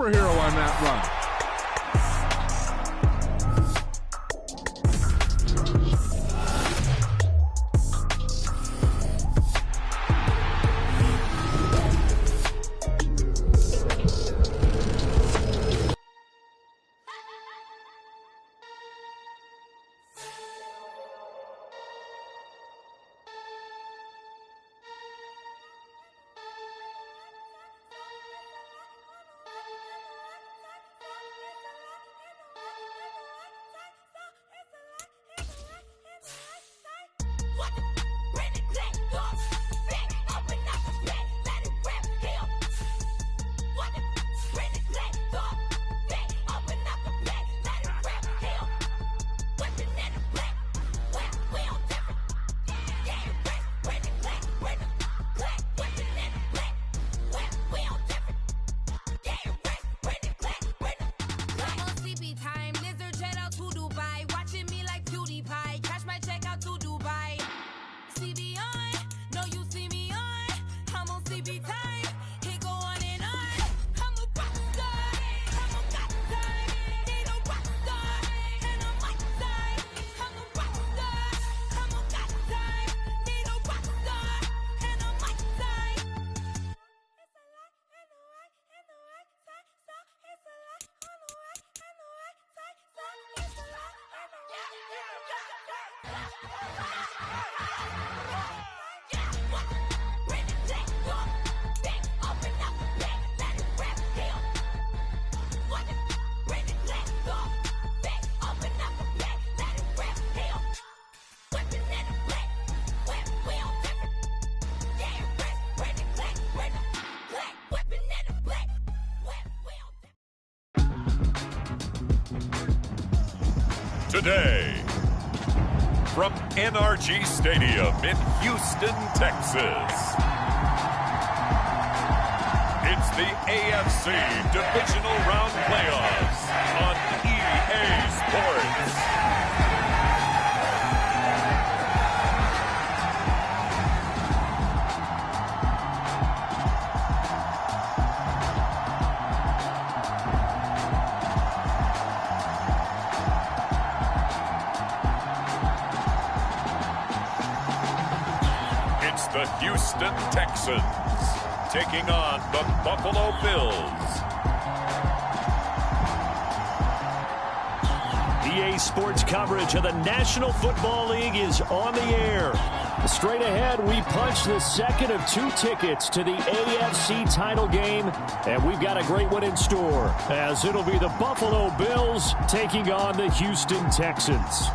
superhero on that run. Today, from NRG Stadium in Houston, Texas, it's the AFC Divisional Round Playoffs on EA Sports. The Houston Texans taking on the Buffalo Bills. EA Sports coverage of the National Football League is on the air. Straight ahead, we punch the second of two tickets to the AFC title game, and we've got a great one in store, as it'll be the Buffalo Bills taking on the Houston Texans.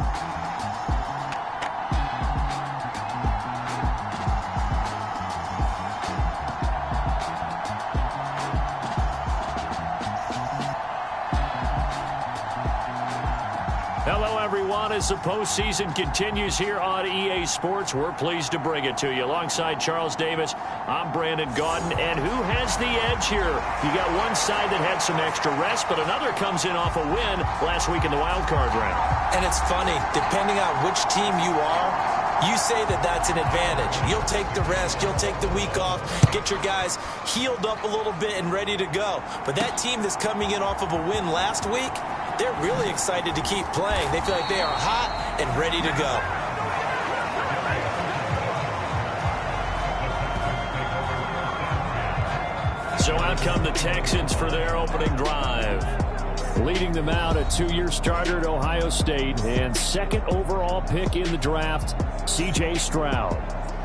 Hello, everyone. As the postseason continues here on EA Sports, we're pleased to bring it to you. Alongside Charles Davis, I'm Brandon Gaudin. And who has the edge here? You got one side that had some extra rest, but another comes in off a win last week in the wild card round. And it's funny, depending on which team you are, you say that that's an advantage. You'll take the rest, you'll take the week off, get your guys healed up a little bit and ready to go. But that team that's coming in off of a win last week, they're really excited to keep playing. They feel like they are hot and ready to go. So out come the Texans for their opening drive. Leading them out, a two-year starter at Ohio State and second overall pick in the draft, C.J. Stroud.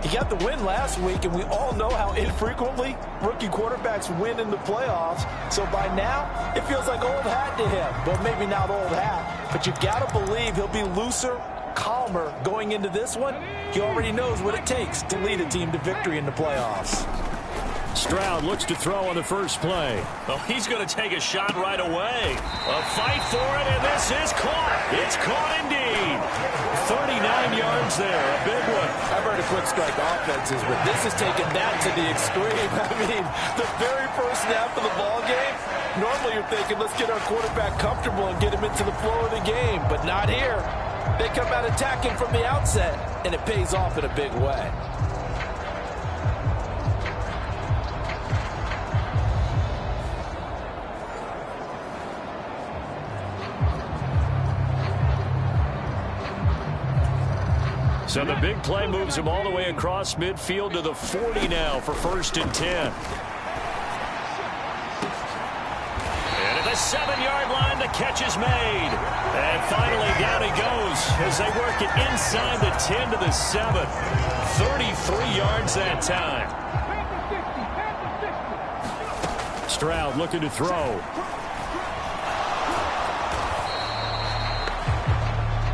He got the win last week, and we all know how infrequently rookie quarterbacks win in the playoffs. So by now, it feels like old hat to him. Well, maybe not old hat, but you've got to believe he'll be looser, calmer going into this one. He already knows what it takes to lead a team to victory in the playoffs. Stroud looks to throw on the first play. Oh, he's going to take a shot right away. A fight for it, and this is caught. It's caught indeed. 39 yards there, a big one. I've heard of quick strike offenses, but this is taking that to the extreme. I mean, the very first snap of the ball game, normally you're thinking, let's get our quarterback comfortable and get him into the flow of the game, but not here. They come out attacking from the outset, and it pays off in a big way. So the big play moves him all the way across midfield to the 40 now for 1st and 10. And at the 7-yard line, the catch is made. And finally, down he goes as they work it inside the 10 to the 7. 33 yards that time. Stroud looking to throw.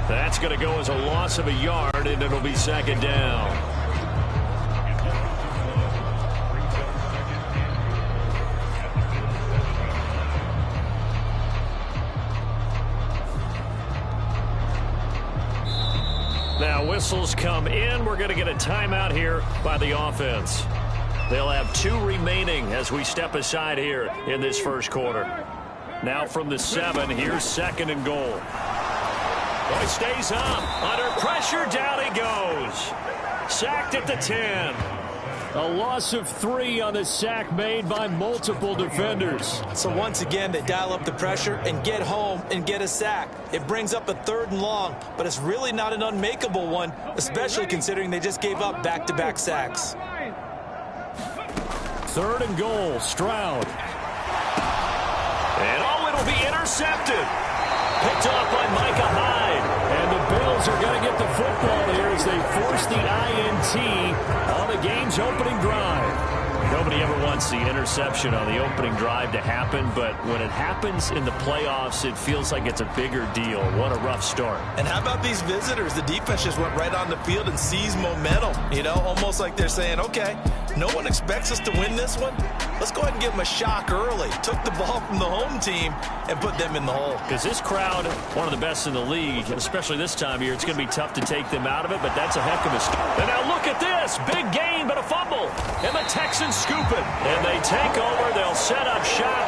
That's going to go as a loss of a yard, and it'll be 2nd down. Now whistles come in. We're going to get a timeout here by the offense. They'll have 2 remaining as we step aside here in this first quarter. Now from the 7, here's 2nd and goal. Oh, he stays up. Under pressure, down he goes. Sacked at the 10. A loss of 3 on the sack made by multiple defenders. So once again, they dial up the pressure and get home and get a sack. It brings up a 3rd and long, but it's really not an unmakeable one, especially considering they just gave up back-to-back sacks. 3rd and goal, Stroud. And it'll be intercepted. Picked off by Micah Hyde. And the Bills are going to get the football here as they force the INT on the game's opening drive. Nobody ever wants the interception on the opening drive to happen, but when it happens in the playoffs, it feels like it's a bigger deal. What a rough start. And how about these visitors? The defense just went right on the field and seized momentum. You know, almost like they're saying, okay, no one expects us to win this one. Let's go ahead and give them a shock early. Took the ball from the home team and put them in the hole. Because this crowd, one of the best in the league, especially this time of year, it's going to be tough to take them out of it, but that's a heck of a start. And now look at this. Big gain, but a fumble. And the Texans scoop it. And they take over. They'll set up shop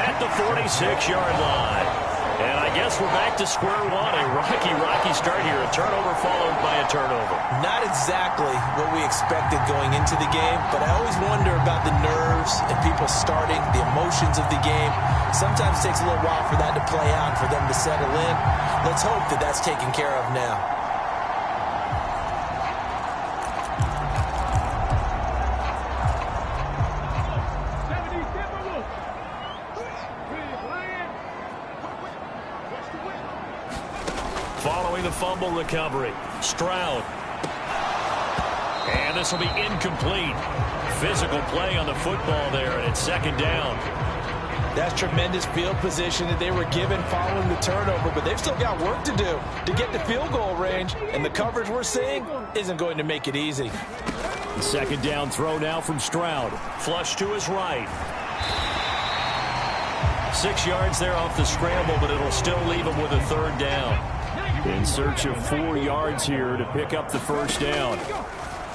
at the 46-yard line. And I guess we're back to square one. A rocky start here. A turnover followed by a turnover. Not exactly what we expected going into the game, but I always wonder about the nerves and people starting, the emotions of the game. Sometimes it takes a little while for that to play out, for them to settle in. Let's hope that that's taken care of now. Following the fumble recovery, Stroud. And this will be incomplete. Physical play on the football there, and it's 2nd down. That's tremendous field position that they were given following the turnover, but they've still got work to do to get to field goal range, and the coverage we're seeing isn't going to make it easy. The 2nd down throw now from Stroud. Flush to his right. 6 yards there off the scramble, but it'll still leave him with a 3rd down. In search of 4 yards here to pick up the 1st down.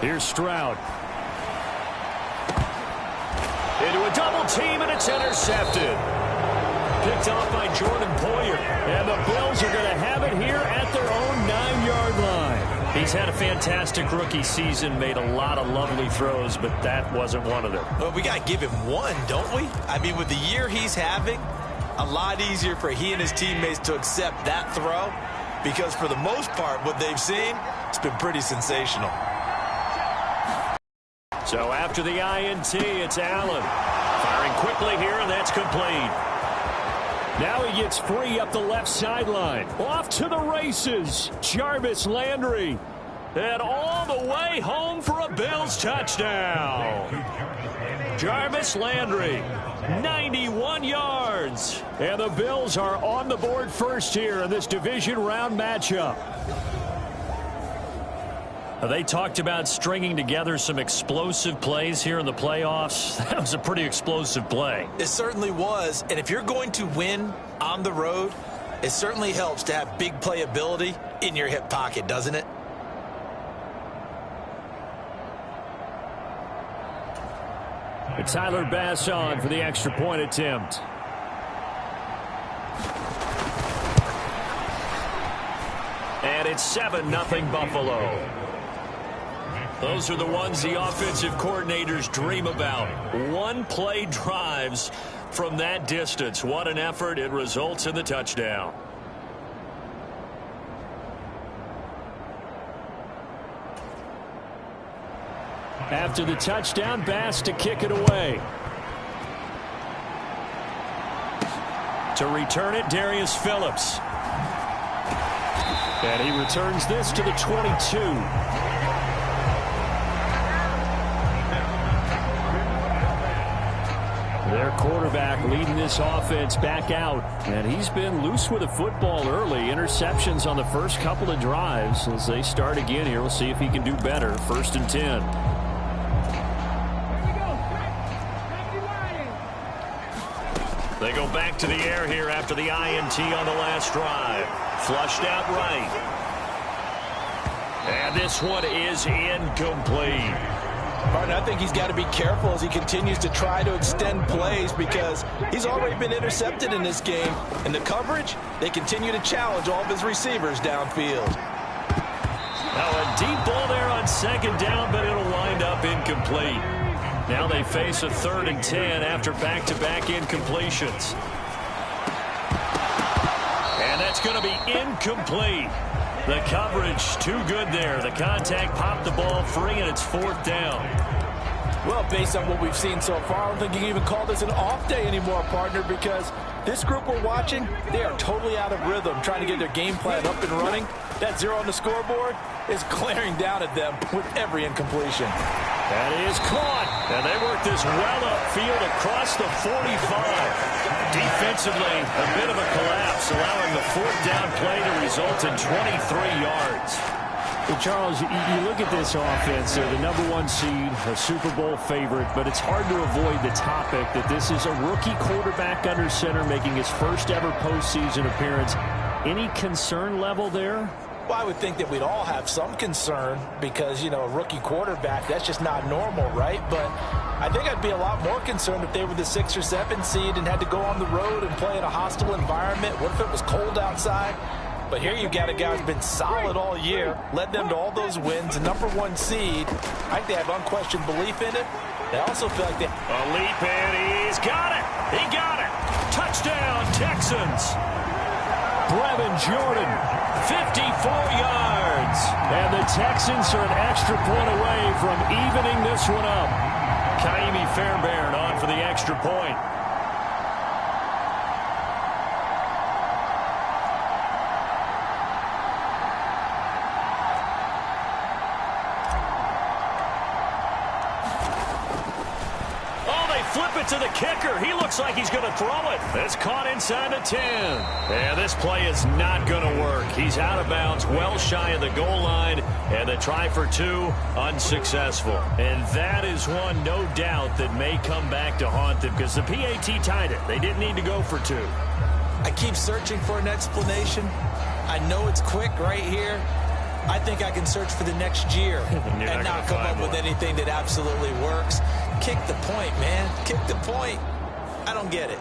Here's Stroud. Into a double team, and it's intercepted. Picked off by Jordan Poyer. And the Bills are going to have it here at their own 9-yard line. He's had a fantastic rookie season, made a lot of lovely throws, but that wasn't one of them. Well, we got to give him one, don't we? I mean, with the year he's having, a lot easier for he and his teammates to accept that throw. Because for the most part, what they've seen, it's been pretty sensational. So after the INT, it's Allen. Firing quickly here, and that's complete. Now he gets free up the left sideline. Off to the races. Jarvis Landry. And all the way home for a Bills touchdown. Jarvis Landry, 91 yards. And the Bills are on the board first here in this division round matchup. They talked about stringing together some explosive plays here in the playoffs. That was a pretty explosive play. It certainly was. And if you're going to win on the road, it certainly helps to have big playability in your hip pocket, doesn't it? Tyler Bass on for the extra point attempt. And it's 7-0 Buffalo. Those are the ones the offensive coordinators dream about. One-play drives from that distance. What an effort. It results in the touchdown. After the touchdown, Bass to kick it away. To return it, Darius Phillips. And he returns this to the 22. Their quarterback leading this offense back out. And he's been loose with the football early. Interceptions on the first couple of drives. As they start again here, we'll see if he can do better. 1st and 10. They go back to the air here after the INT on the last drive. Flushed out right. And this one is incomplete. Partner, I think he's got to be careful as he continues to try to extend plays because he's already been intercepted in this game. And the coverage, they continue to challenge all of his receivers downfield. Now a deep ball there on 2nd down, but it'll wind up incomplete. Now they face a 3rd and 10 after back-to-back incompletions. And that's going to be incomplete. The coverage too good there. The contact popped the ball free, and it's 4th down. Well, based on what we've seen so far, I don't think you can even call this an off day anymore, partner, because this group we're watching, they are totally out of rhythm, trying to get their game plan up and running. That 0 on the scoreboard is glaring down at them with every incompletion. That is caught. And they work this well upfield across the 45. Defensively, a bit of a collapse, allowing the 4th down play to result in 23 yards. Well, Charles, you look at this offense. They're the #1 seed, a Super Bowl favorite, but it's hard to avoid the topic that this is a rookie quarterback under center making his first ever postseason appearance. Any concern level there? Well, I would think that we'd all have some concern because, you know, a rookie quarterback, that's just not normal, right? But I think I'd be a lot more concerned if they were the 6 or 7 seed and had to go on the road and play in a hostile environment. What if it was cold outside? But here you've got a guy who's been solid all year, led them to all those wins, a #1 seed. I think they have unquestioned belief in it. They also feel like they... A leap, and he's got it. He got it. Touchdown, Texans. Brevin Jordan, 54 yards. And the Texans are an extra point away from evening this one up. Kaimi Fairbairn on for the extra point. Flip it to the kicker. He looks like he's going to throw it. It's caught inside the 10. And this play is not going to work. He's out of bounds, well shy of the goal line. And the try for 2, unsuccessful. And that is one, no doubt, that may come back to haunt them because the PAT tied it. They didn't need to go for 2. I keep searching for an explanation. I know it's quick right here. I think I can search for the next year and not come up with anything that absolutely works. Kick the point, man. Kick the point. I don't get it.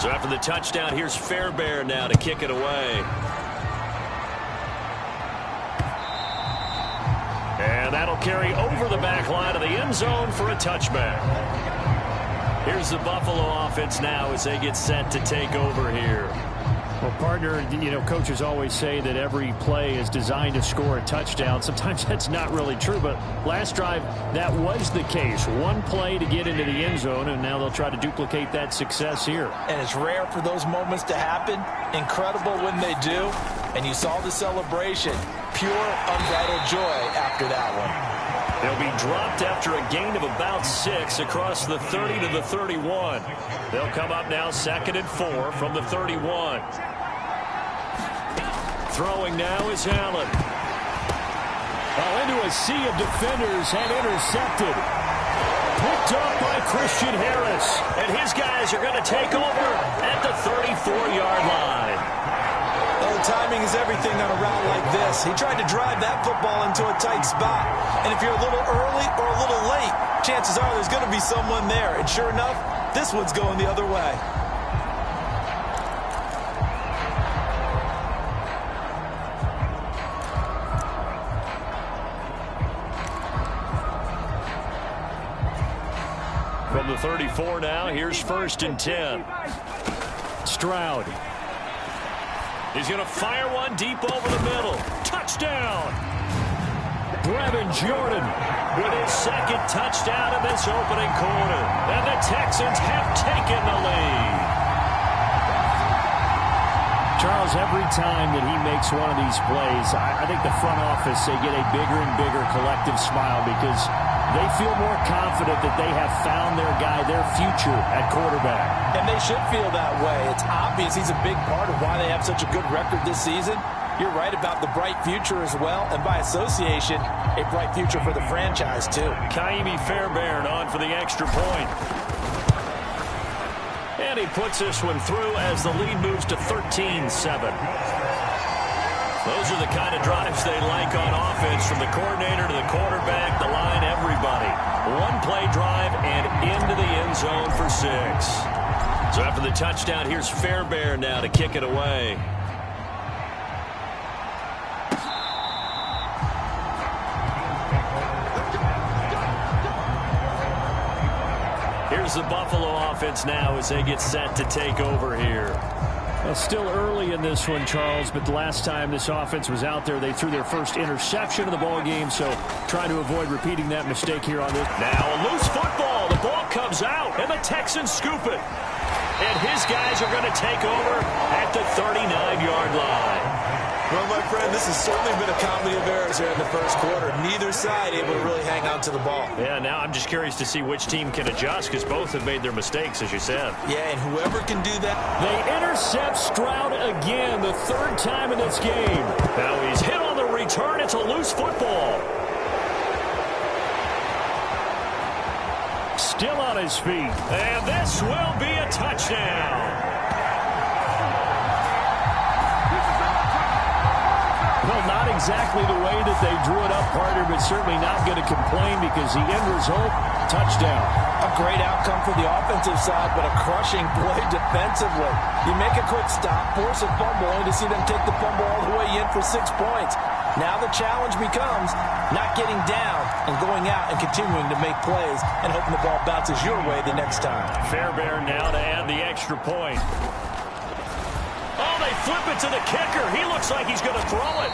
So after the touchdown, here's Fairbairn now to kick it away. And that'll carry over the back line of the end zone for a touchback. Here's the Buffalo offense now as they get set to take over here. Well, partner, you know, coaches always say that every play is designed to score a touchdown. Sometimes that's not really true, but last drive, that was the case. One play to get into the end zone, and now they'll try to duplicate that success here. And it's rare for those moments to happen. Incredible when they do. And you saw the celebration. Pure, unbridled joy after that one. They'll be dropped after a gain of about 6 across the 30 to the 31. They'll come up now 2nd and 4 from the 31. Throwing now is Allen. Well, into a sea of defenders and intercepted. Picked up by Christian Harris. And his guys are going to take over at the 34-yard line. Oh, timing is everything on a route like this. He tried to drive that football into a tight spot. And if you're a little early or a little late, chances are there's going to be someone there. And sure enough, this one's going the other way. From the 34 now, here's 1st and 10. Stroud. He's going to fire one deep over the middle. Touchdown! Brevin Jordan with his 2nd touchdown in this opening quarter. And the Texans have taken the lead. Charles, every time that he makes one of these plays, I think the front office, they get a bigger and bigger collective smile because they feel more confident that they have found their guy, their future at quarterback. And they should feel that way. It's obvious he's a big part of why they have such a good record this season. You're right about the bright future as well, and by association, a bright future for the franchise too. Kaimi Fairbairn on for the extra point. And he puts this one through as the lead moves to 13-7. Those are the kind of drives they like on offense, from the coordinator to the quarterback, the line, everybody. One play drive and into the end zone for 6. So after the touchdown, here's Fairbairn now to kick it away. Here's the Buffalo offense now as they get set to take over here. Well, still early in this one, Charles, but the last time this offense was out there, they threw their first interception of the ball game, so trying to avoid repeating that mistake here on this. Now a loose football. The ball comes out, and the Texans scoop it. And his guys are going to take over at the 39-yard line. Well, my friend, this has certainly been a comedy of errors here in the first quarter. Neither side able to really hang on to the ball. Yeah, now I'm just curious to see which team can adjust, because both have made their mistakes, as you said. Yeah, and whoever can do that. They intercept Stroud again, the 3rd time in this game. Now he's hit on the return. It's a loose football. Still on his feet. And this will be a touchdown. Well, not exactly the way that they drew it up, partner, but certainly not going to complain because the end result, touchdown. A great outcome for the offensive side, but a crushing play defensively. You make a quick stop, force a fumble, only to see them take the fumble all the way in for 6 points. Now the challenge becomes not getting down and going out and continuing to make plays and hoping the ball bounces your way the next time. Fairbairn now to add the extra point. Oh, they flip it to the kicker. He looks like he's going to throw it.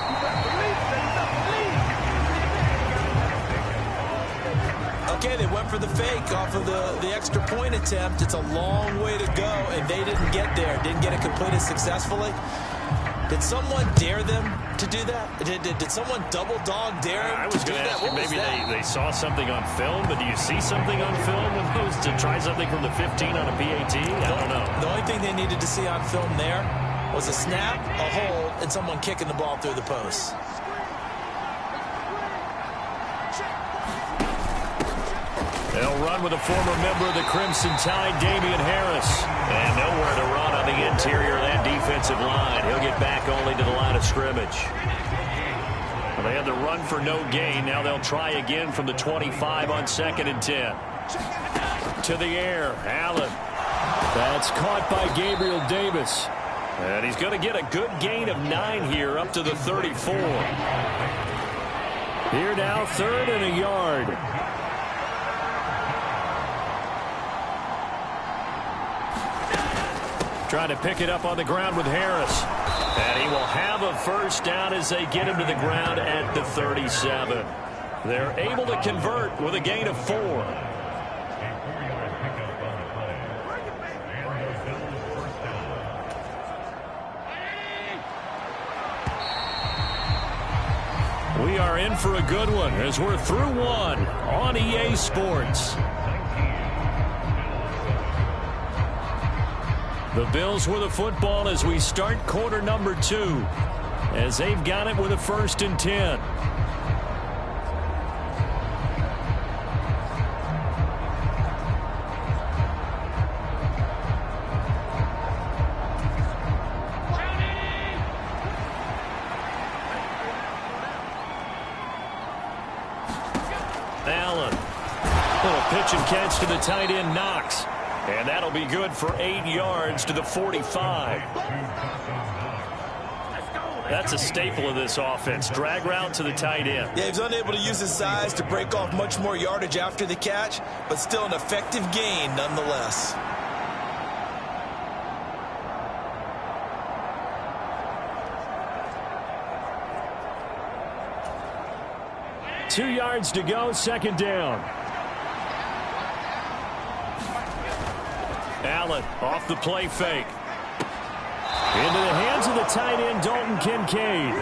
Okay, they went for the fake off of the extra point attempt. It's a long way to go, and they didn't get there. Didn't get it completed successfully. Did someone dare them to do that? Did someone double dog dare them? I was going to ask you, maybe they saw something on film, but do you see something on film opposed to try something from the 15 on a PAT? I don't know. The only thing they needed to see on film there was a snap, a hold, and someone kicking the ball through the post. They'll run with a former member of the Crimson Tide, Damian Harris. And nowhere to run on the interior of that defensive line. He'll get back only to the line of scrimmage. Well, they had the run for no gain. Now they'll try again from the 25 on 2nd and 10. To the air, Allen. That's caught by Gabriel Davis. And he's going to get a good gain of 9 here up to the 34. Here now, 3rd and a yard. Trying to pick it up on the ground with Harris. And he will have a first down as they get him to the ground at the 37. They're able to convert with a gain of 4. We are in for a good one as we're through one on EA Sports. The Bills with the football as we start quarter number 2, as they've got it with a 1st and 10. Allen, little pitch and catch to the tight end Knox. And that'll be good for 8 yards to the 45. That's a staple of this offense. Drag route to the tight end. Yeah, he's unable to use his size to break off much more yardage after the catch, but still an effective gain nonetheless. Two yards to go, 2nd down. Allen off the play fake. Into the hands of the tight end, Dalton Kincaid.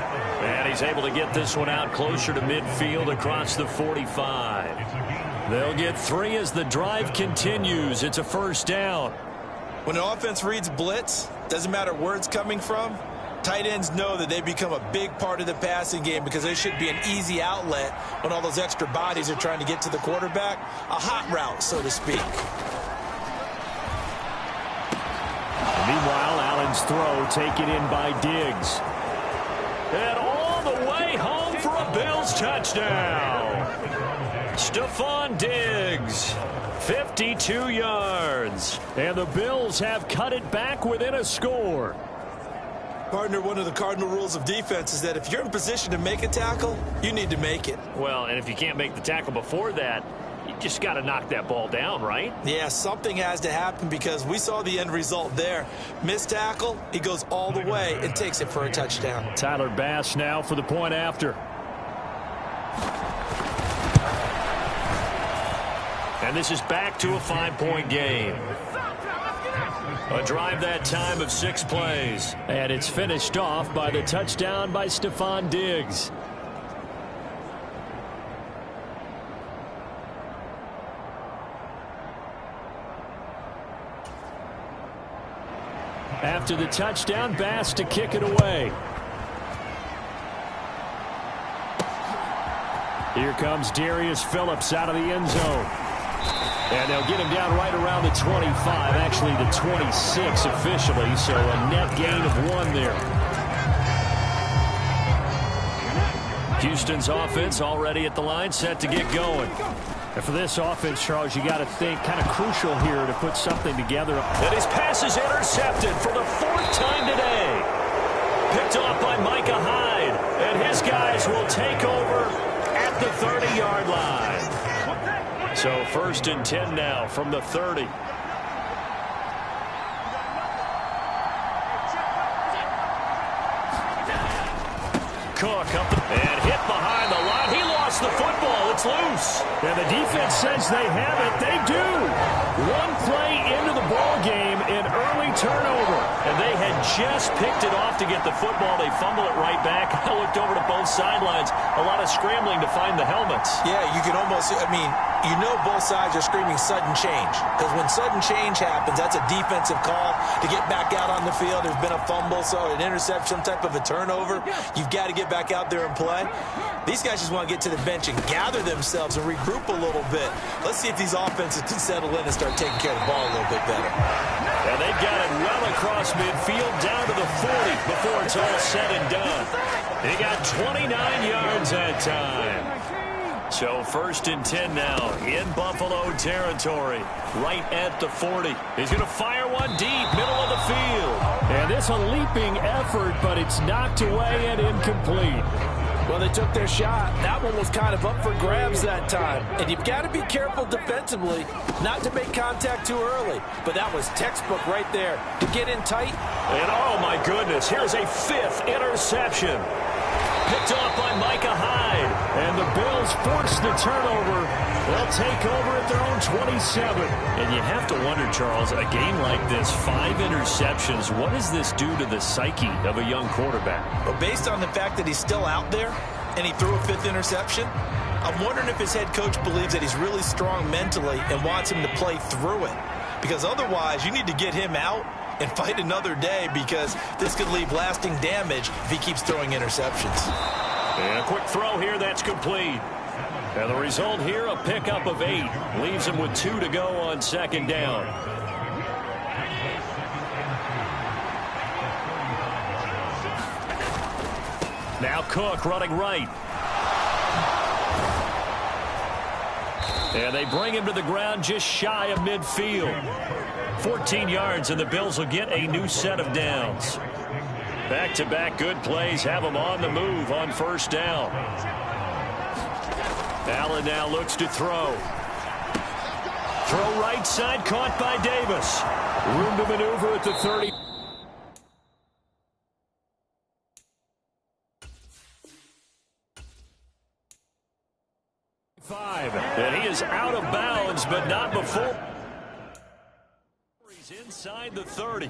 And he's able to get this one out closer to midfield across the 45. They'll get 3 as the drive continues. It's a 1st down. When an offense reads blitz, doesn't matter where it's coming from, tight ends know that they become a big part of the passing game because they should be an easy outlet when all those extra bodies are trying to get to the quarterback. A hot route, so to speak. Meanwhile, Allen's throw taken in by Diggs. And all the way home for a Bills touchdown. Stephon Diggs, 52 yards. And the Bills have cut it back within a score. Partner, one of the cardinal rules of defense is that if you're in position to make a tackle, you need to make it. Well, and if you can't make the tackle before that, you just got to knock that ball down, right? Yeah, something has to happen because we saw the end result there. Missed tackle, he goes all the way and takes it for a touchdown. Tyler Bass now for the point after. And this is back to a 5-point game. A drive that time of 6 plays. And it's finished off by the touchdown by Stephon Diggs. After the touchdown, Bass to kick it away. Here comes Darius Phillips out of the end zone. And they'll get him down right around the 25, actually the 26 officially, so a net gain of 1 there. Houston's offense already at the line, set to get going. And for this offense, Charles, you got to think kind of crucial here to put something together. And his pass is intercepted for the 4th time today. Picked off by Micah Hyde. And his guys will take over at the 30-yard line. So 1st and 10 now from the 30. Cook up and hit behind the line. He lost the football. It's loose. And the defense says they have it. They do. 1 play into the ball game, an early turnover. And they had just picked it off to get the football. They fumble it right back. I looked over to both sidelines. A lot of scrambling to find the helmets. Yeah, you can almost, you know both sides are screaming sudden change. Because when sudden change happens, that's a defensive call to get back out on the field. There's been a fumble, so an interception, some type of a turnover. You've got to get back out there and play. These guys just want to get to the bench and gather themselves and regroup a little bit. Let's see if these offenses can settle in and start taking care of the ball a little bit better. And they've got it well across midfield down to the 40 before it's all said and done. They got 29 yards that time. So 1st and 10 now in Buffalo territory, right at the 40. He's going to fire one deep, middle of the field. And it's a leaping effort, but it's knocked away and incomplete. Well, they took their shot. That one was kind of up for grabs that time. And you've got to be careful defensively not to make contact too early. But that was textbook right there to get in tight. And oh, my goodness, here's a 5th interception. Picked off by Micah Hyde. And the Bills force the turnover. They'll take over at their own 27. And you have to wonder, Charles, a game like this, 5 interceptions, what does this do to the psyche of a young quarterback? Well, based on the fact that he's still out there and he threw a 5th interception, I'm wondering if his head coach believes that he's really strong mentally and wants him to play through it. Because otherwise, you need to get him out and fight another day, because this could leave lasting damage if he keeps throwing interceptions. And a quick throw here that's complete. And the result here, a pickup of 8. Leaves him with 2 to go on 2nd down. Now Cook running right. And they bring him to the ground just shy of midfield. 14 yards, and the Bills will get a new set of downs. Back-to-back good plays have them on the move on 1st down. Allen now looks to throw. Throw right side, caught by Davis. Room to maneuver at the 30. And he is out of bounds, but not before. He's inside the 30.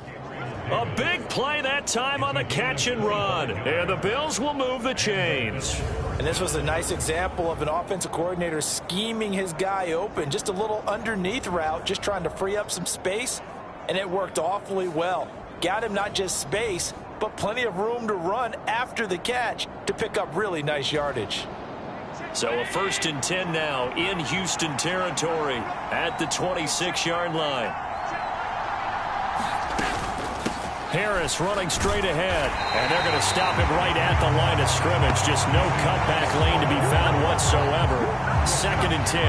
A big play that time on the catch and run. And the Bills will move the chains. And this was a nice example of an offensive coordinator scheming his guy open. Just a little underneath route, just trying to free up some space. And it worked awfully well. Got him not just space, but plenty of room to run after the catch to pick up really nice yardage. So a 1st and 10 now in Houston territory at the 26-yard line. Harris running straight ahead, and they're going to stop him right at the line of scrimmage. Just no cutback lane to be found whatsoever. 2nd and 10.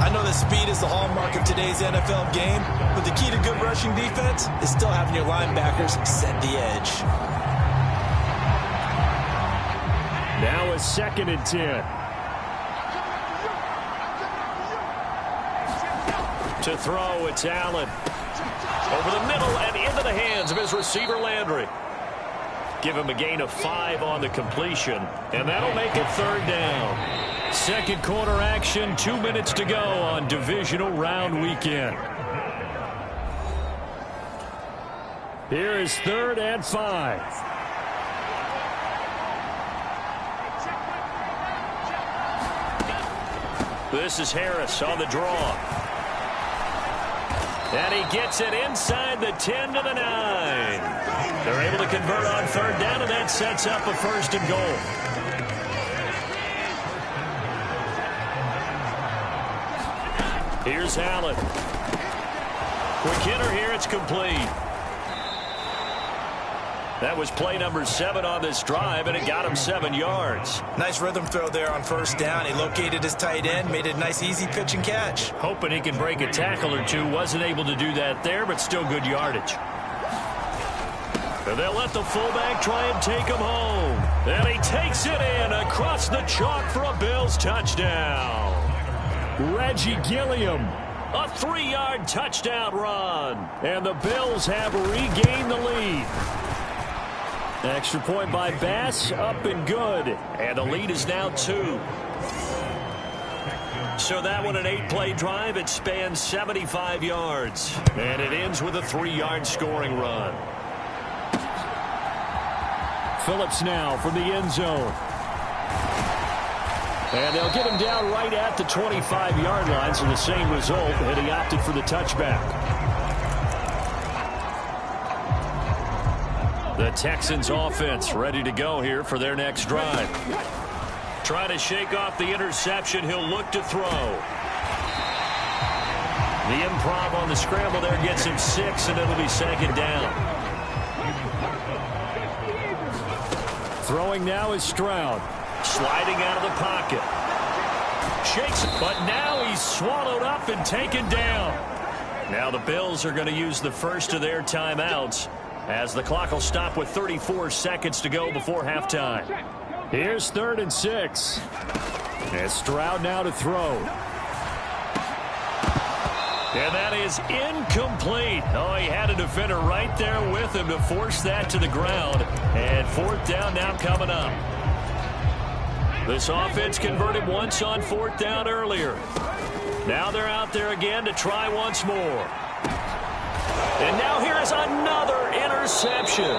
I know that speed is the hallmark of today's NFL game, but the key to good rushing defense is still having your linebackers set the edge. Now a 2nd and 10. To throw, it's Allen. Over the middle and into the hands of his receiver, Landry. Give him a gain of 5 on the completion, and that'll make it 3rd down. 2nd quarter action, 2 minutes to go on divisional round weekend. Here is 3rd and 5. This is Harris on the draw. And he gets it inside the 10 to the 9. They're able to convert on 3rd down, and that sets up a 1st and goal. Here's Allen. Quick hitter here, it's complete. That was play number 7 on this drive, and it got him 7 yards. Nice rhythm throw there on 1st down. He located his tight end, made it a nice easy pitch and catch. Hoping he can break a tackle or two. Wasn't able to do that there, but still good yardage. And they'll let the fullback try and take him home. And he takes it in across the chalk for a Bills touchdown. Reggie Gilliam. A 3-yard touchdown run. And the Bills have regained the lead. Extra point by Bass, up and good. And the lead is now 2. So that one, an 8-play drive. It spans 75 yards. And it ends with a 3-yard scoring run. Phillips now from the end zone. And they'll get him down right at the 25-yard line, so the same result, and he opted for the touchback. The Texans offense ready to go here for their next drive. Trying to shake off the interception. He'll look to throw. The improv on the scramble there gets him 6, and it'll be 2nd down. Throwing now is Stroud. Sliding out of the pocket. shakes it, but now he's swallowed up and taken down. Now the Bills are going to use the first of their timeouts as the clock will stop with 34 seconds to go before halftime. Here's 3rd and 6. And Stroud now to throw. And that is incomplete. Oh, he had a defender right there with him to force that to the ground. And 4th down now coming up. This offense converted once on 4th down earlier. Now they're out there again to try once more. And now here is another interception.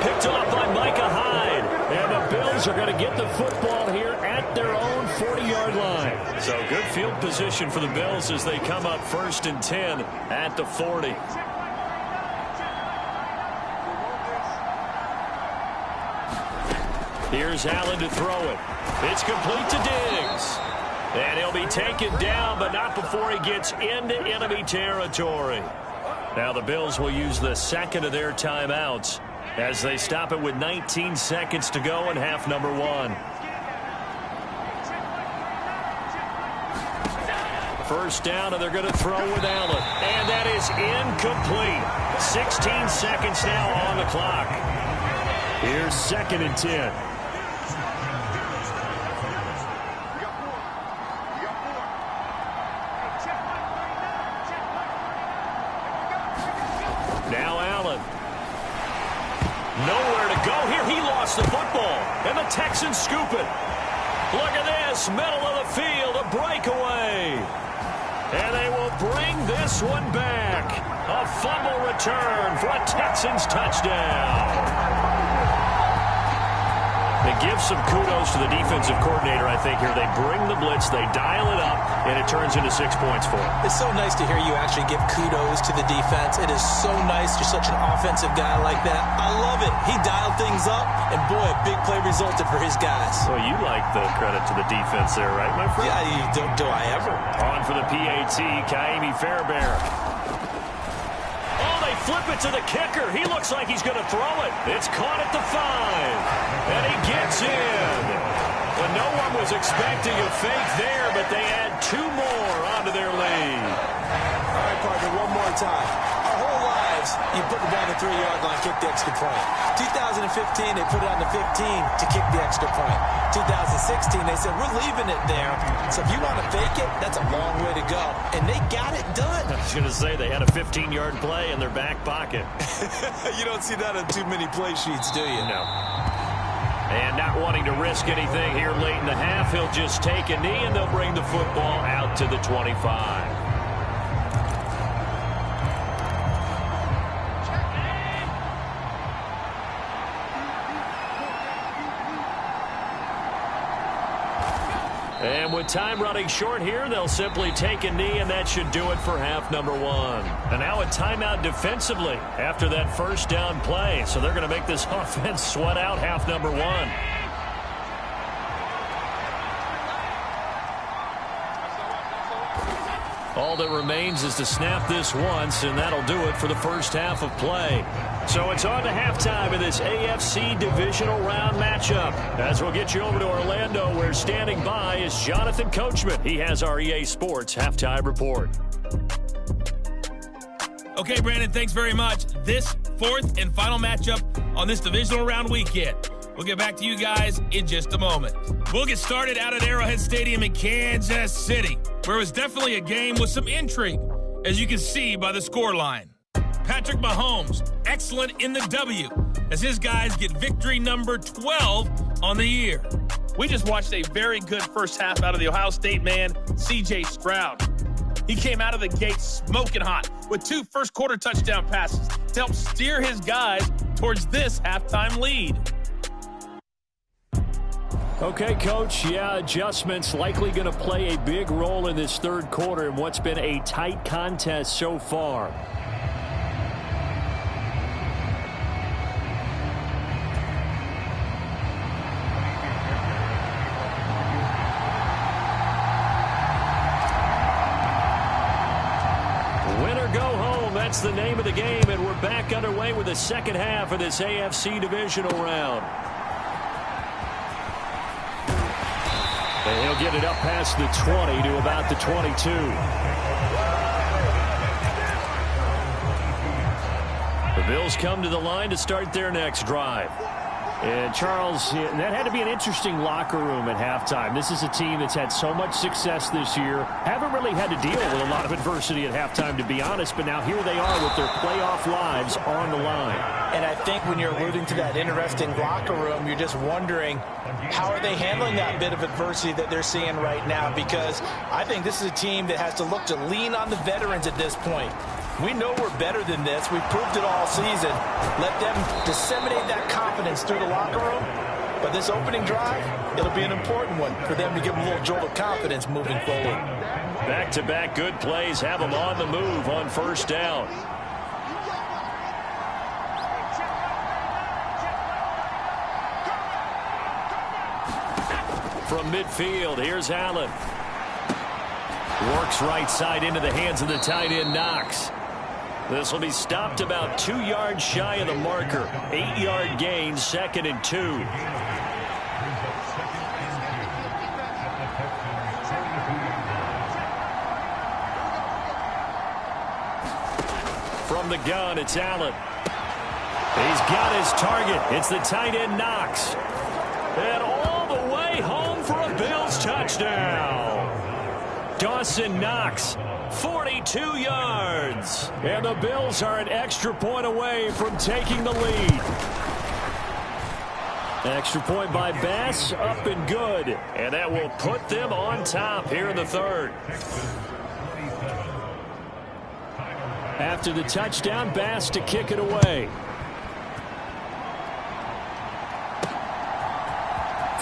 Picked off by Micah Hyde. And the Bills are going to get the football here at their own 40-yard line. So good field position for the Bills as they come up 1st and 10 at the 40. Here's Allen to throw it. It's complete to Diggs. And he'll be taken down, but not before he gets into enemy territory. Now the Bills will use the second of their timeouts as they stop it with 19 seconds to go in half number 1. First down, and they're going to throw with Allen. And that is incomplete. 16 seconds now on the clock. Here's 2nd and 10. Now Allen. Nowhere to go here. He lost the football. And the Texans scoop it. Look at this. Middle of the field. A breakaway. And they will bring this one back. A fumble return for a Texans touchdown. They give some kudos to the defensive coordinator, I think, here. They bring the blitz, they dial it up, and it turns into 6 points for them. It's so nice to hear you actually give kudos to the defense. It is so nice. You're such an offensive guy like that. I love it. He dialed things up, and boy, a big play resulted for his guys. Well, you like the credit to the defense there, right, my friend? Yeah, do I ever? On for the PAT, Kaimi Fairbairn. Flip it to the kicker. He looks like he's going to throw it. It's caught at the 5. And he gets in. Well, no one was expecting a fake there, but they add 2 more onto their lead. All right, partner, one more time. Our whole lives, you put the ball on the 3-yard line, kick the extra point. 2015, they put it on the 15 to kick the extra point. 2016, they said, we're leaving it there. So if you want to fake it, that's a long way to go. And they got it done. I was going to say, they had a 15-yard play in their back pocket. You don't see that on too many play sheets, do you? No. And not wanting to risk anything here late in the half, he'll just take a knee, and they'll bring the football out to the 25. And with time running short here, they'll simply take a knee, and that should do it for half number 1. And now a timeout defensively after that first down play. So they're going to make this offense sweat out half number 1. All that remains is to snap this once, and that'll do it for the first half of play. So it's on to halftime in this AFC divisional round matchup. As we'll get you over to Orlando, where standing by is Jonathan Coachman. He has our EA Sports halftime report. Okay, Brandon, thanks very much. This 4th and final matchup on this divisional round weekend. We'll get back to you guys in just a moment. We'll get started out at Arrowhead Stadium in Kansas City, where it was definitely a game with some intrigue, as you can see by the scoreline. Patrick Mahomes, excellent in the W, as his guys get victory number 12 on the year. We just watched a very good first half out of the Ohio State man, C.J. Stroud. He came out of the gate smoking hot with 2 first-quarter touchdown passes to help steer his guys towards this halftime lead. Okay, Coach, adjustments likely going to play a big role in this third quarter in what's been a tight contest so far. Win or go home, that's the name of the game, and we're back underway with the second half of this AFC divisional round. And he'll get it up past the 20 to about the 22. The Bills come to the line to start their next drive. And, Charles, that had to be an interesting locker room at halftime. This is a team that's had so much success this year. Haven't really had to deal with a lot of adversity at halftime, to be honest. But now here they are with their playoff lives on the line. And I think when you're alluding to that interesting locker room, you're just wondering, how are they handling that bit of adversity that they're seeing right now? Because I think this is a team that has to look to lean on the veterans at this point. We know we're better than this. We've proved it all season. Let them disseminate that confidence through the locker room. But this opening drive, it'll be an important one for them to give them a little jolt of confidence moving forward. Back-to-back good plays have them on the move on first down. From midfield, here's Allen. Works right side into the hands of the tight end, Knox. This will be stopped about 2 yards shy of the marker. 8-yard gain, 2nd and 2. From the gun, it's Allen. He's got his target. It's the tight end, Knox. And all the way home for a Bills touchdown. Dawson Knox, 42 yards. And the Bills are an extra point away from taking the lead. Extra point by Bass, up and good. And that will put them on top here in the third. After the touchdown, Bass to kick it away.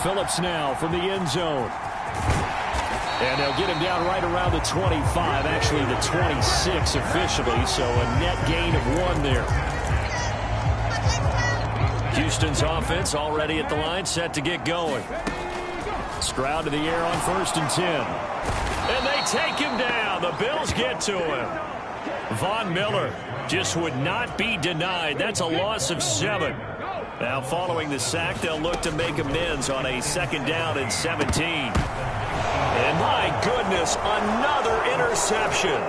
Phillips now from the end zone. And they'll get him down right around the 25, actually the 26 officially, so a net gain of 1 there. Houston's offense already at the line, set to get going. Stroud to the air on 1st and 10. And they take him down. The Bills get to him. Von Miller just would not be denied. That's a loss of 7. Now following the sack, they'll look to make amends on a 2nd down and 17. And my goodness, another interception.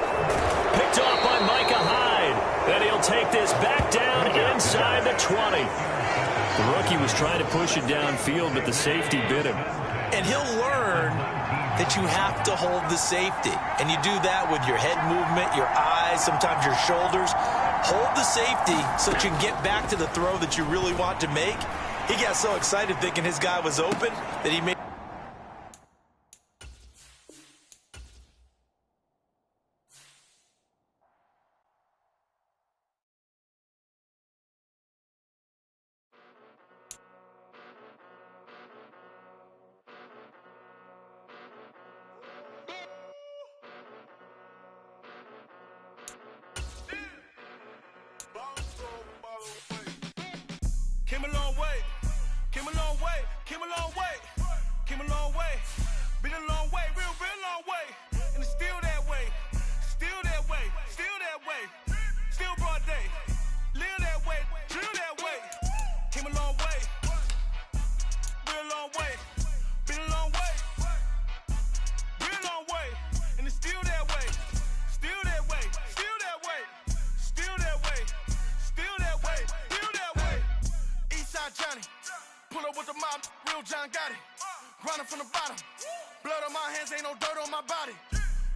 Picked off by Micah Hyde. And he'll take this back down inside the 20. The rookie was trying to push it downfield, but the safety bit him. And he'll learn that you have to hold the safety. And you do that with your head movement, your eyes, sometimes your shoulders. Hold the safety so that you can get back to the throw that you really want to make. He got so excited thinking his guy was open that he made. Came a long way, came a long way, came a long way, came a long way, been a long way, real long way, and it's still that way, still that way, still that way, still broad day, live that way, drill that way, came a long way, real long way, been a long way, real long way, and it's still that way, still that way, still that way, still that way, still that way, still that way. Eastside Johnny, pull up with the mob, real John got it. Grinding from the bottom, blood on my hands, ain't no dirt on my body.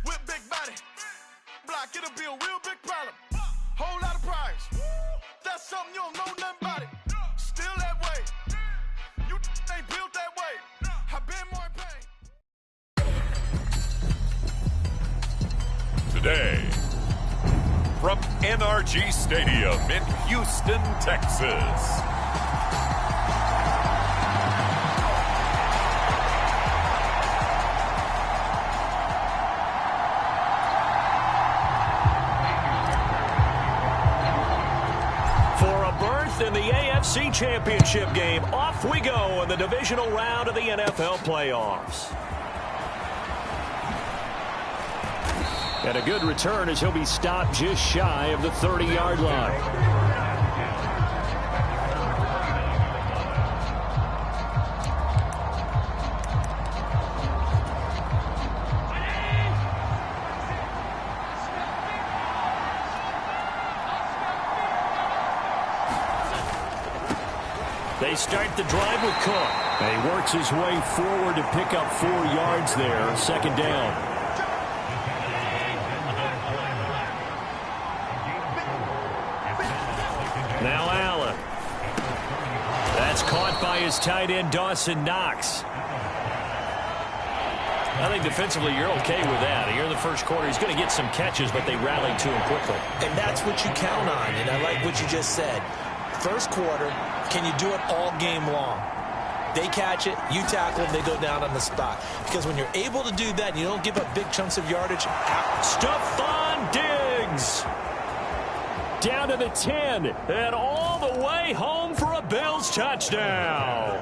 Whip big body, block, it'll be a real big problem. Whole lot of priors, that's something you don't know nothing about it. Still that way, you ain't built that way. I've been more in pain. Today, from NRG Stadium in Houston, Texas. In the AFC Championship game, off we go in the divisional round of the NFL playoffs. And a good return as he'll be stopped just shy of the 30-yard line. They start the drive with Cook. And he works his way forward to pick up 4 yards there. Second down. Now Allen. That's caught by his tight end, Dawson Knox. I think defensively you're okay with that. Here in the first quarter, he's going to get some catches, but they rallied to him quickly. And that's what you count on, and I like what you just said. First quarter, can you do it all game long? They catch it, you tackle them, they go down on the spot. Because when you're able to do that, you don't give up big chunks of yardage. Stephon Diggs down to the 10 and all the way home for a Bills touchdown.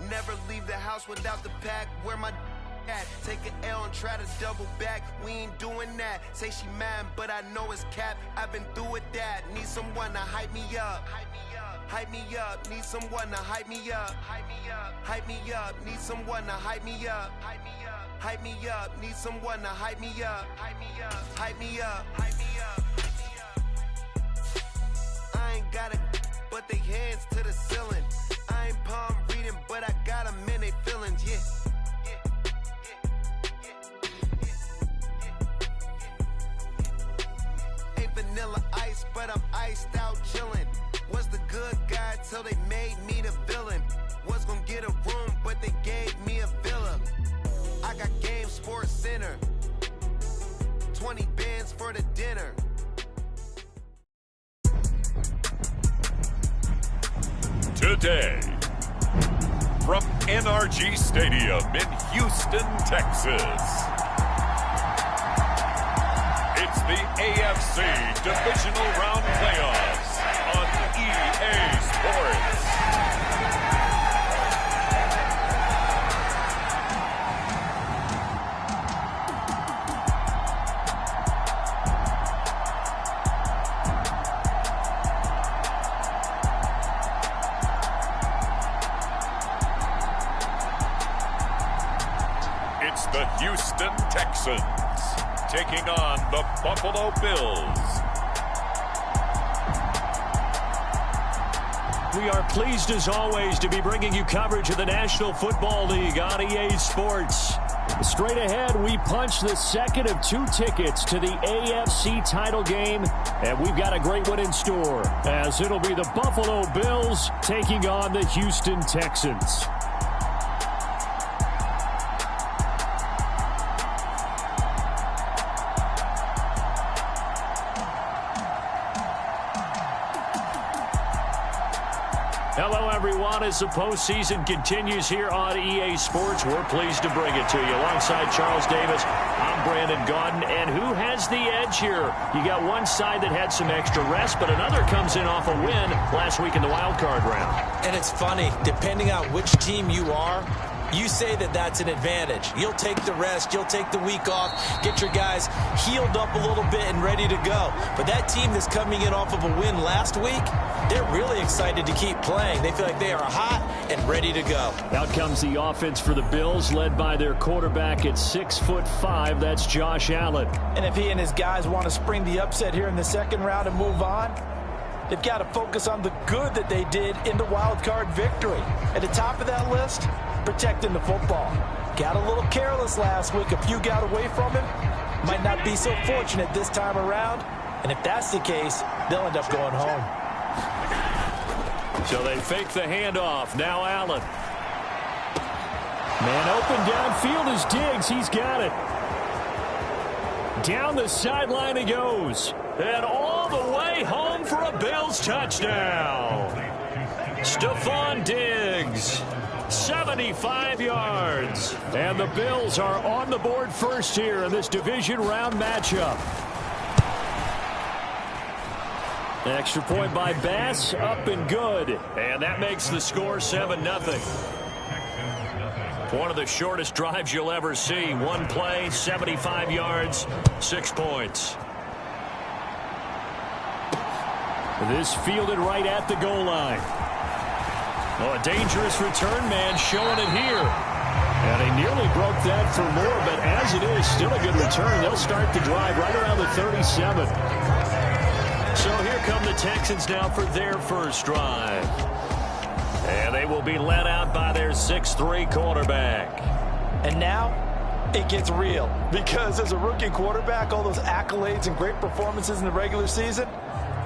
Never leave the house without the pack. Where my at? Take an L and try to double back. We ain't doing that. Say she mad, but I know it's cap. I've been through with that. Need someone to hype me up. Hype me up. Need someone to hype me up. Hype me up. Hype me up. Need someone to hype me up. Hype me up. Hype me up. Need someone to hype me up. Hype me up. Hype me up. Hype me up. I ain't got it, but they hands to the ceiling. I ain't palm reading, but I got them in they feelings, yeah. Ain't vanilla ice, but I'm iced out chillin'. Was the good guy till they made me the villain. Was gonna get a room, but they gave me a villa. I got Game Sports Center. 20 bands for the dinner. Today, from NRG Stadium in Houston, Texas, it's the AFC Divisional Round Playoffs on EA Sports. It's the Houston Texans taking on the Buffalo Bills. We are pleased as always to be bringing you coverage of the National Football League on EA Sports. Straight ahead, we punch the second of 2 tickets to the AFC title game, and we've got a great one in store, as it'll be the Buffalo Bills taking on the Houston Texans. Hello, everyone. As the postseason continues here on EA Sports, we're pleased to bring it to you. Alongside Charles Davis, I'm Brandon Gaudin. And who has the edge here? You got one side that had some extra rest, but another comes in off a win last week in the wild card round. And it's funny, depending on which team you are, you say that that's an advantage. You'll take the rest. You'll take the week off. Get your guys healed up a little bit and ready to go. But that team that's coming in off of a win last week, they're really excited to keep playing. They feel like they are hot and ready to go. Out comes the offense for the Bills, led by their quarterback at 6'5". That's Josh Allen. And if he and his guys want to spring the upset here in the second round and move on, they've got to focus on the good that they did in the wild card victory. At the top of that list, protecting the football. Got a little careless last week. A few got away from him. Might not be so fortunate this time around. And if that's the case, they'll end up going home. So they fake the handoff. Now Allen. Man open downfield is Diggs. He's got it. Down the sideline he goes. And all the way home for a Bills touchdown. Stephon Diggs. 75 yards. And the Bills are on the board first here in this division round matchup. Extra point by Bass, up and good. And that makes the score 7-0. One of the shortest drives you'll ever see. One play, 75 yards, 6 points. This fielded right at the goal line. Oh, a dangerous return man showing it here. And he nearly broke that for more, but as it is, still a good return. They'll start the drive right around the 37. So here come the Texans now for their first drive. And they will be led out by their 6'3" quarterback. And now it gets real, because as a rookie quarterback, all those accolades and great performances in the regular season,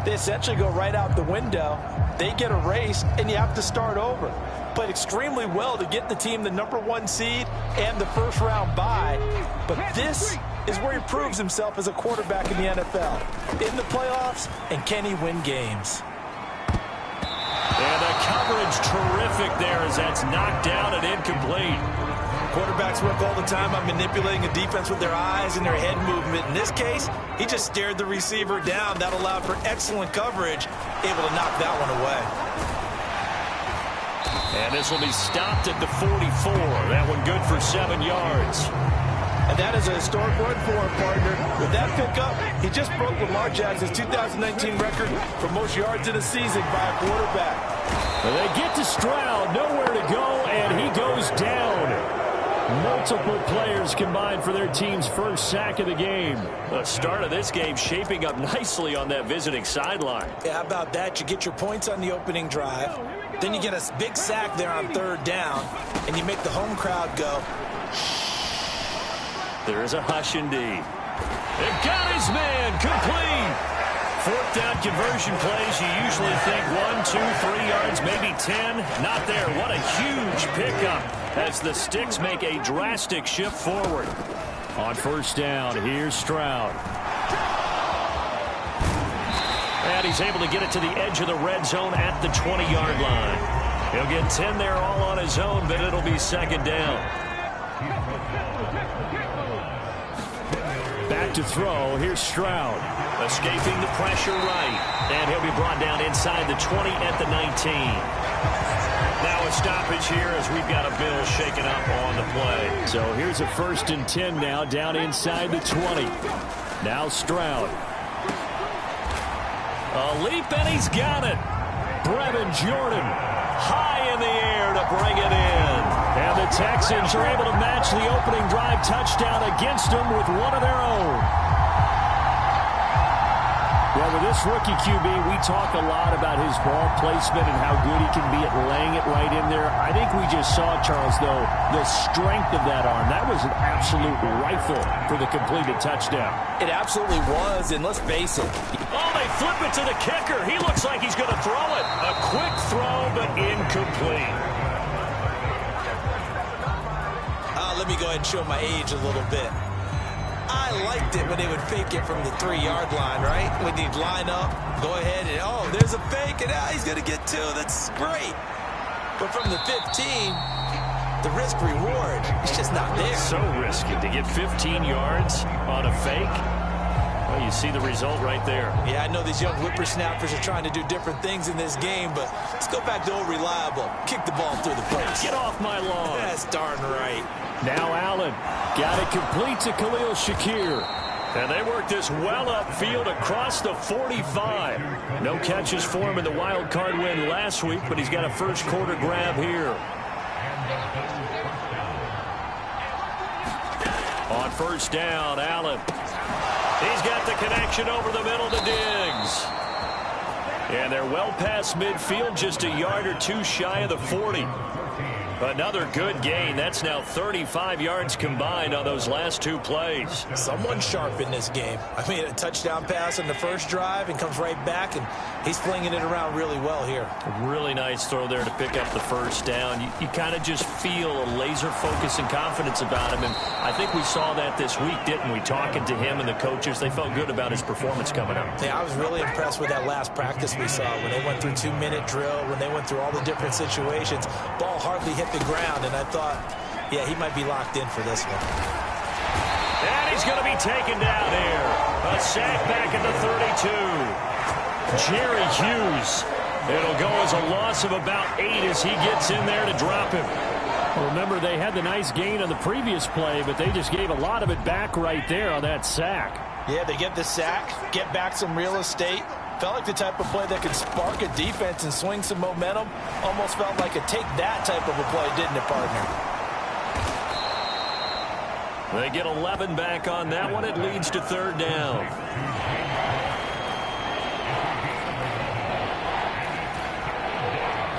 they essentially go right out the window. They get erased, and you have to start over. Played extremely well to get the team the #1 seed and the first-round bye. But this is where he proves himself as a quarterback in the NFL. In the playoffs, and can he win games? And the coverage terrific there as that's knocked down and incomplete. Quarterbacks work all the time on manipulating a defense with their eyes and their head movement. In this case, he just stared the receiver down. That allowed for excellent coverage, able to knock that one away. And this will be stopped at the 44. That one good for 7 yards. And that is a historic run for him, partner. With that pickup, he just broke Lamar Jackson's 2019 record for most yards in a season by a quarterback. Well, they get to Stroud, nowhere to go, and he goes down. Multiple players combined for their team's first sack of the game. The start of this game shaping up nicely on that visiting sideline. Yeah, how about that? You get your points on the opening drive. Then you get a big sack there on 3rd down, and you make the home crowd go. There is a hush indeed. They've got his man complete. 4th down conversion plays, you usually think 1, 2, 3 yards, maybe 10. Not there. What a huge pickup as the Sticks make a drastic shift forward. On 1st down, here's Stroud. And he's able to get it to the edge of the red zone at the 20-yard line. He'll get 10 there all on his own, but it'll be 2nd down. Back to throw. Here's Stroud. Escaping the pressure right. And he'll be brought down inside the 20 at the 19. Now a stoppage here as we've got a Bill shaken up on the play. So here's a 1st and 10 now down inside the 20. Now Stroud. A leap and he's got it. Brevin Jordan High in the air to bring it in. And the Texans are able to match the opening drive touchdown against them with one of their own. Well, with this rookie QB, we talk a lot about his ball placement and how good he can be at laying it right in there. I think we just saw, Charles, though, the strength of that arm. That was an absolute rifle for the completed touchdown. It absolutely was, and let's face it. Oh, they flip it to the kicker. He looks like he's going to throw it. A quick throw, but incomplete. Let me go ahead and show my age a little bit. I liked it when they would fake it from the 3-yard line, right? When they'd line up, go ahead, and oh, there's a fake, and he's going to get 2. That's great. But from the 15, the risk-reward, it's just not there. So risky to get 15 yards on a fake. Well, you see the result right there. Yeah, I know these young whippersnappers are trying to do different things in this game, but let's go back to old reliable. Kick the ball through the post. Get off my lawn. That's darn right. Now Allen got it complete to Khalil Shakir. And they work this well upfield across the 45. No catches for him in the wild card win last week, but he's got a first quarter grab here. On 1st down, Allen. He's got the connection over the middle to Diggs. And they're well past midfield, just a yard or 2 shy of the 40. Another good gain. That's now 35 yards combined on those last 2 plays. Someone sharp in this game. I mean, a touchdown pass on the first drive and comes right back, and he's flinging it around really well here. A really nice throw there to pick up the 1st down. You kind of just feel a laser focus and confidence about him, and I think we saw that this week, didn't we? Talking to him and the coaches, they felt good about his performance coming up. Yeah, I was really impressed with that last practice we saw when they went through 2-minute drill, when they went through all the different situations. Ball hardly hit the ground, and I thought, yeah, he might be locked in for this one. And he's going to be taken down here. A sack back at the 32. Jerry Hughes. It'll go as a loss of about 8 as he gets in there to drop him. Remember, they had the nice gain on the previous play, but they just gave a lot of it back right there on that sack. Yeah, they get the sack, get back some real estate. Felt like the type of play that could spark a defense and swing some momentum. Almost felt like a take that type of a play, didn't it, partner? They get 11 back on that one. It leads to third down.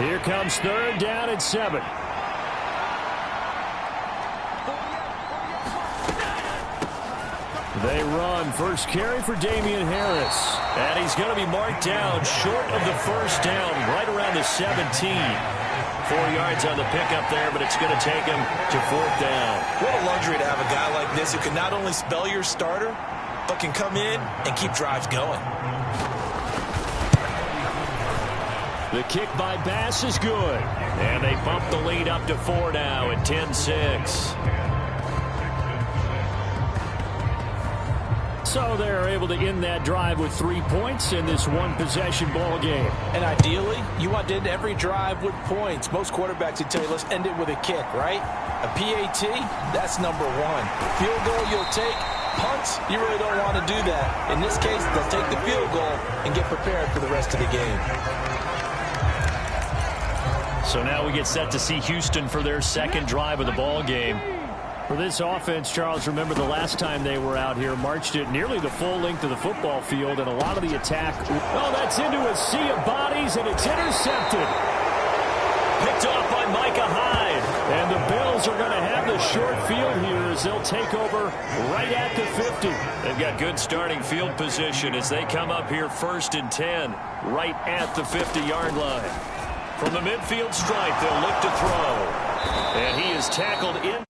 Here comes third down and 7. They run. First carry for Damian Harris. And he's going to be marked down short of the first down, right around the 17. 4 yards on the pickup there, but it's going to take him to fourth down. What a luxury to have a guy like this who can not only spell your starter, but can come in and keep drives going. The kick by Bass is good. And they bump the lead up to 4 now at 10-6. So they're able to end that drive with 3 points in this one-possession ball game. And ideally, you want to end every drive with points. Most quarterbacks would tell you, let's end it with a kick, right? A PAT, that's number 1. Field goal you'll take. Punts, you really don't want to do that. In this case, they'll take the field goal and get prepared for the rest of the game. So now we get set to see Houston for their second drive of the ball game. For this offense, Charles, remember the last time they were out here, marched it nearly the full length of the football field, and a lot of the attack. Oh, that's into a sea of bodies, and it's intercepted. Picked off by Micah Hyde. And the Bills are going to have the short field here as they'll take over right at the 50. They've got good starting field position as they come up here 1st and 10, right at the 50-yard line. From the midfield stripe, they'll look to throw. And he is tackled in.